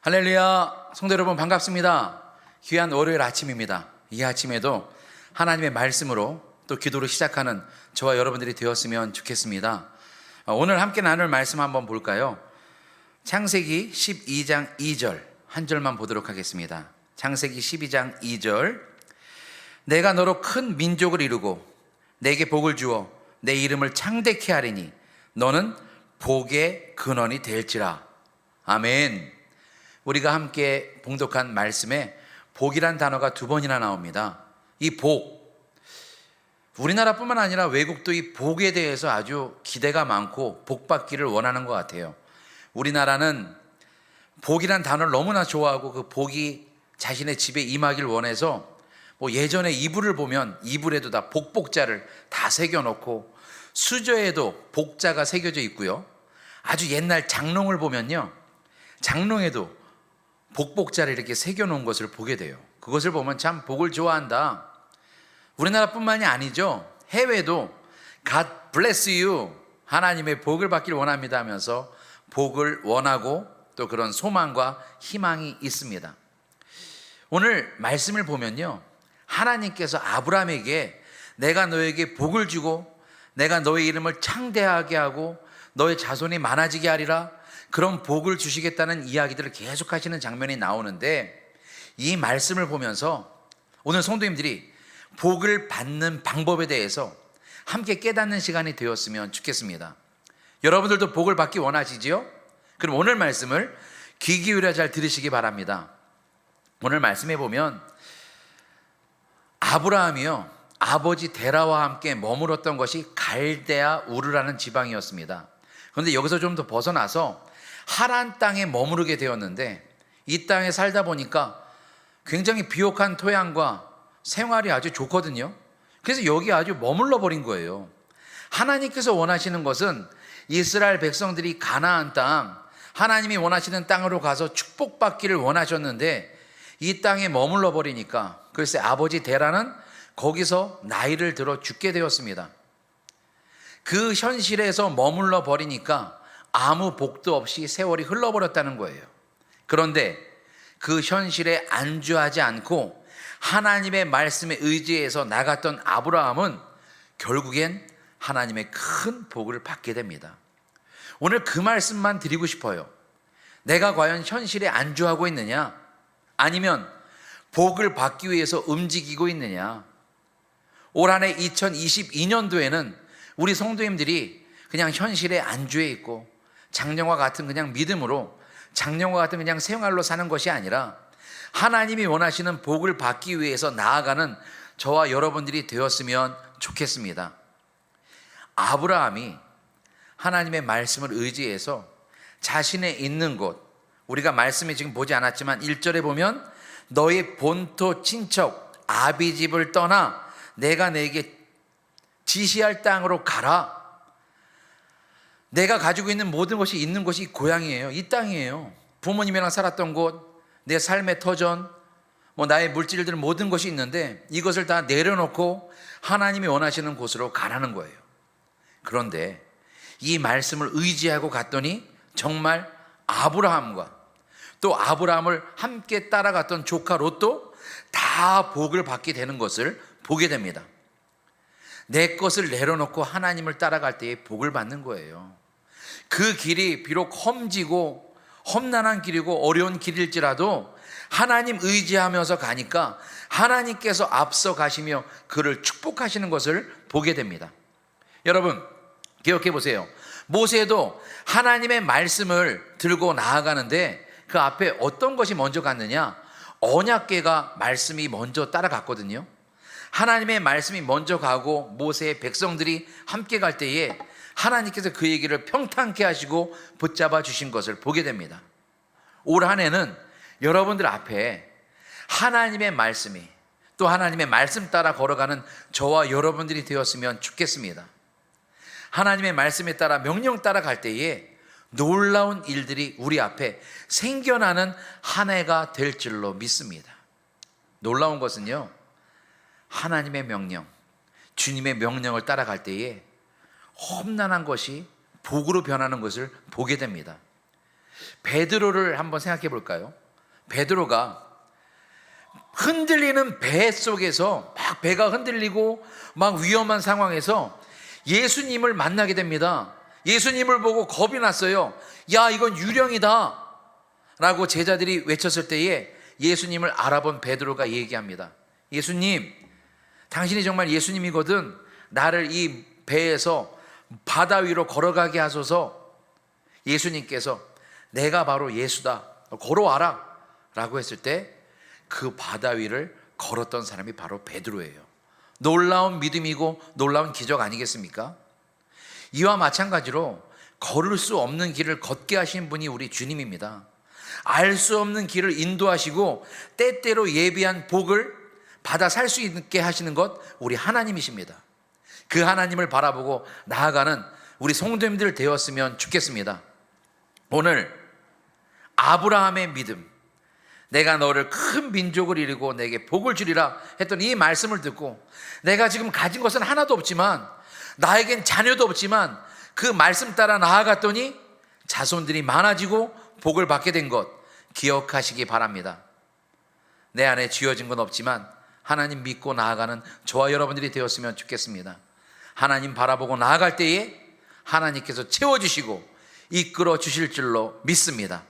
할렐루야, 성도 여러분 반갑습니다. 귀한 월요일 아침입니다. 이 아침에도 하나님의 말씀으로 또 기도로 시작하는 저와 여러분들이 되었으면 좋겠습니다. 오늘 함께 나눌 말씀 한번 볼까요? 창세기 12장 2절 한 절만 보도록 하겠습니다. 창세기 12장 2절. 내가 너로 큰 민족을 이루고 내게 복을 주어 내 이름을 창대케 하리니 너는 복의 근원이 될지라. 아멘. 우리가 함께 봉독한 말씀에 복이란 단어가 두 번이나 나옵니다. 이 복, 우리나라뿐만 아니라 외국도 이 복에 대해서 아주 기대가 많고 복 받기를 원하는 것 같아요. 우리나라는 복이란 단어를 너무나 좋아하고 그 복이 자신의 집에 임하길 원해서 예전에 이불을 보면 이불에도 다 복복자를 다 새겨놓고 수저에도 복자가 새겨져 있고요. 아주 옛날 장롱을 보면요, 장롱에도 복복자를 이렇게 새겨놓은 것을 보게 돼요. 그것을 보면 참 복을 좋아한다. 우리나라뿐만이 아니죠. 해외도 God bless you, 하나님의 복을 받기를 원합니다 하면서 복을 원하고 또 그런 소망과 희망이 있습니다. 오늘 말씀을 보면요, 하나님께서 아브라함에게 내가 너에게 복을 주고 내가 너의 이름을 창대하게 하고 너의 자손이 많아지게 하리라, 그런 복을 주시겠다는 이야기들을 계속 하시는 장면이 나오는데, 이 말씀을 보면서 오늘 성도님들이 복을 받는 방법에 대해서 함께 깨닫는 시간이 되었으면 좋겠습니다. 여러분들도 복을 받기 원하시지요? 그럼 오늘 말씀을 귀 기울여 잘 들으시기 바랍니다. 오늘 말씀에 보면 아브라함이요, 아버지 데라와 함께 머물었던 것이 갈대아 우르라는 지방이었습니다. 그런데 여기서 좀 더 벗어나서 하란 땅에 머무르게 되었는데, 이 땅에 살다 보니까 굉장히 비옥한 토양과 생활이 아주 좋거든요. 그래서 여기 아주 머물러 버린 거예요. 하나님께서 원하시는 것은 이스라엘 백성들이 가나안 땅, 하나님이 원하시는 땅으로 가서 축복받기를 원하셨는데 이 땅에 머물러 버리니까 글쎄 아버지 데라는 거기서 나이를 들어 죽게 되었습니다. 그 현실에서 머물러 버리니까 아무 복도 없이 세월이 흘러버렸다는 거예요. 그런데 그 현실에 안주하지 않고 하나님의 말씀에 의지해서 나갔던 아브라함은 결국엔 하나님의 큰 복을 받게 됩니다. 오늘 그 말씀만 드리고 싶어요. 내가 과연 현실에 안주하고 있느냐, 아니면 복을 받기 위해서 움직이고 있느냐. 올 한 해 2022년도에는 우리 성도님들이 그냥 현실에 안주해 있고 작년과 같은 그냥 믿음으로, 작년과 같은 그냥 생활로 사는 것이 아니라 하나님이 원하시는 복을 받기 위해서 나아가는 저와 여러분들이 되었으면 좋겠습니다. 아브라함이 하나님의 말씀을 의지해서 자신의 있는 곳, 우리가 말씀에 지금 보지 않았지만 1절에 보면 너의 본토 친척 아비집을 떠나 내가 내게 지시할 땅으로 가라. 내가 가지고 있는 모든 것이 있는 곳이 고향이에요. 이 땅이에요. 부모님이랑 살았던 곳, 내 삶의 터전, 나의 물질들 모든 것이 있는데 이것을 다 내려놓고 하나님이 원하시는 곳으로 가라는 거예요. 그런데 이 말씀을 의지하고 갔더니 정말 아브라함과 또 아브라함을 함께 따라갔던 조카 롯도 다 복을 받게 되는 것을 보게 됩니다. 내 것을 내려놓고 하나님을 따라갈 때에 복을 받는 거예요. 그 길이 비록 험지고 험난한 길이고 어려운 길일지라도 하나님 의지하면서 가니까 하나님께서 앞서 가시며 그를 축복하시는 것을 보게 됩니다. 여러분 기억해 보세요. 모세도 하나님의 말씀을 들고 나아가는데 그 앞에 어떤 것이 먼저 갔느냐? 언약궤가 말씀이 먼저 따라갔거든요. 하나님의 말씀이 먼저 가고 모세의 백성들이 함께 갈 때에 하나님께서 그 얘기를 평탄케 하시고 붙잡아 주신 것을 보게 됩니다. 올 한 해는 여러분들 앞에 하나님의 말씀이, 또 하나님의 말씀 따라 걸어가는 저와 여러분들이 되었으면 좋겠습니다. 하나님의 말씀에 따라 명령 따라 갈 때에 놀라운 일들이 우리 앞에 생겨나는 한 해가 될 줄로 믿습니다. 놀라운 것은요, 하나님의 명령, 주님의 명령을 따라갈 때에 험난한 것이 복으로 변하는 것을 보게 됩니다. 베드로를 한번 생각해 볼까요? 베드로가 흔들리는 배 속에서 막 배가 흔들리고 막 위험한 상황에서 예수님을 만나게 됩니다. 예수님을 보고 겁이 났어요. 야, 이건 유령이다 라고 제자들이 외쳤을 때에 예수님을 알아본 베드로가 얘기합니다. 예수님, 당신이 정말 예수님이거든 나를 이 배에서 바다 위로 걸어가게 하소서. 예수님께서 내가 바로 예수다, 걸어와라 라고 했을 때 그 바다 위를 걸었던 사람이 바로 베드로예요. 놀라운 믿음이고 놀라운 기적 아니겠습니까? 이와 마찬가지로 걸을 수 없는 길을 걷게 하신 분이 우리 주님입니다. 알 수 없는 길을 인도하시고 때때로 예비한 복을 받아 살 수 있게 하시는 것 우리 하나님이십니다. 그 하나님을 바라보고 나아가는 우리 성도님들 되었으면 좋겠습니다. 오늘 아브라함의 믿음, 내가 너를 큰 민족을 이루고 내게 복을 주리라 했던 이 말씀을 듣고 내가 지금 가진 것은 하나도 없지만, 나에겐 자녀도 없지만 그 말씀 따라 나아갔더니 자손들이 많아지고 복을 받게 된 것 기억하시기 바랍니다. 내 안에 쥐어진 건 없지만 하나님 믿고 나아가는 저와 여러분들이 되었으면 좋겠습니다. 하나님 바라보고 나아갈 때에 하나님께서 채워주시고 이끌어 주실 줄로 믿습니다.